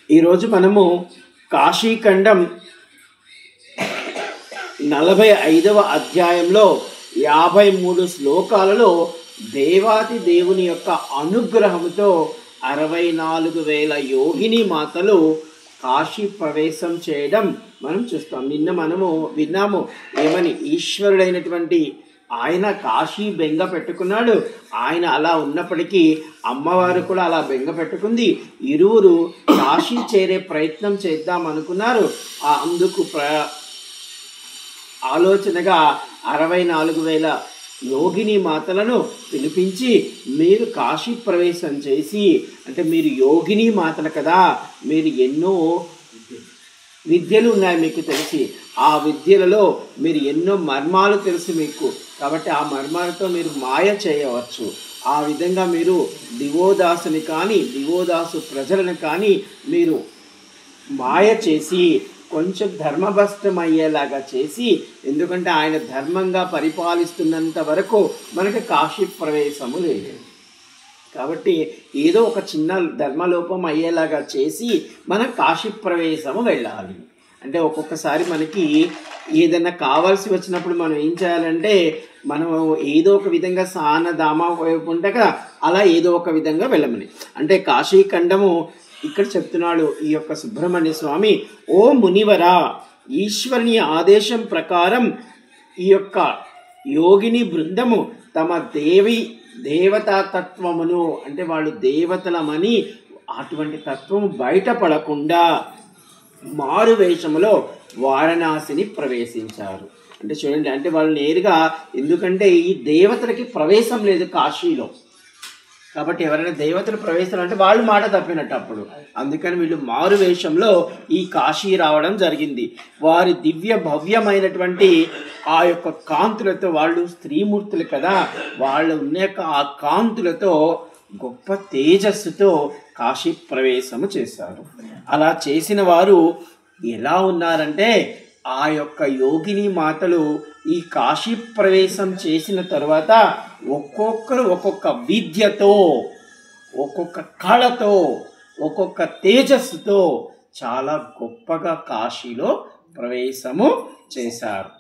ఈరోజు మనము కాశీఖండం 45వ అధ్యాయంలో 53 శ్లోకాలలో దేవాది దేవుని యొక్క అనుగ్రహంతో 64,000 యోగిని మాతలు కాశీ ప్రవేశం చేయడం మనం చూస్తాం. నిన్న మనము విన్నాము ఏమని, ఈశ్వరుడైనటువంటి ఆయన కాశీ బెంగ పెట్టుకున్నాడు. ఆయన అలా ఉన్నప్పటికీ అమ్మవారు కూడా అలా బెంగ పెట్టుకుంది. ఇరువురు కాశీ చేరే ప్రయత్నం చేద్దాం అనుకున్నారు. అందుకు ఆలోచనగా 64,000 యోగిని మాతలను పిలిపించి, మీరు కాశీ ప్రవేశం చేసి, అంటే మీరు యోగిని మాతలు కదా, మీరు ఎన్నో విద్యలు ఉన్నాయి మీకు తెలిసి, ఆ విద్యలలో మీరు ఎన్నో మర్మాలు తెలుసు మీకు, కాబట్టి ఆ మర్మాలతో మీరు మాయ చేయవచ్చు. ఆ విధంగా మీరు దివోదాసుని కానీ దివోదాసు ప్రజలను కానీ మీరు మాయ చేసి కొంచెం ధర్మభ్రష్టం అయ్యేలాగా చేసి, ఎందుకంటే ఆయన ధర్మంగా పరిపాలిస్తున్నంత వరకు మనకి కాశీ ప్రవేశము లేదు. కాబట్టి ఏదో ఒక చిన్న ధర్మలోపం అయ్యేలాగా చేసి మనం కాశీ ప్రవేశము వెళ్ళాలి. అంటే ఒక్కొక్కసారి మనకి ఏదైనా కావాల్సి వచ్చినప్పుడు మనం ఏం చేయాలంటే, మనం ఏదో ఒక విధంగా సానదామ వైపు ఉంటే కదా, అలా ఏదో ఒక విధంగా వెళ్ళమని. అంటే కాశీఖండము ఇక్కడ చెప్తున్నాడు ఈ యొక్క సుబ్రహ్మణ్య స్వామి, ఓ మునివరా, ఈశ్వరుని ఆదేశం ప్రకారం ఈ యొక్క యోగిని బృందము తమ దేవతా తత్వమును, అంటే వాళ్ళు దేవతలమని అటువంటి తత్వము బయటపడకుండా మారు వేషములో వారణాసిని ప్రవేశించారు. అంటే చూడండి, అంటే వాళ్ళు నేరుగా, ఎందుకంటే ఈ దేవతలకి ప్రవేశం లేదు కాశీలో, కాబట్టి ఎవరైనా దేవతలు ప్రవేశం అంటే వాళ్ళు మాట తప్పినట్టు అప్పుడు. అందుకని వీళ్ళు మారు వేషంలో ఈ కాశీ రావడం జరిగింది. వారి దివ్య భవ్యమైనటువంటి ఆ యొక్క కాంతులతో, వాళ్ళు స్త్రీమూర్తులు కదా, వాళ్ళు ఉన్న ఆ కాంతులతో గొప్ప తేజస్సుతో కాశీ ప్రవేశము చేశారు. అలా చేసిన వారు ఎలా ఉన్నారంటే, ఆ యొక్క యోగిని మాతలు ఈ కాశీ ప్రవేశం చేసిన తర్వాత ఒక్కొక్కరు ఒక్కొక్క విద్యతో, ఒక్కొక్క కళతో, ఒక్కొక్క తేజస్సుతో చాలా గొప్పగా కాశీలో ప్రవేశము చేశారు.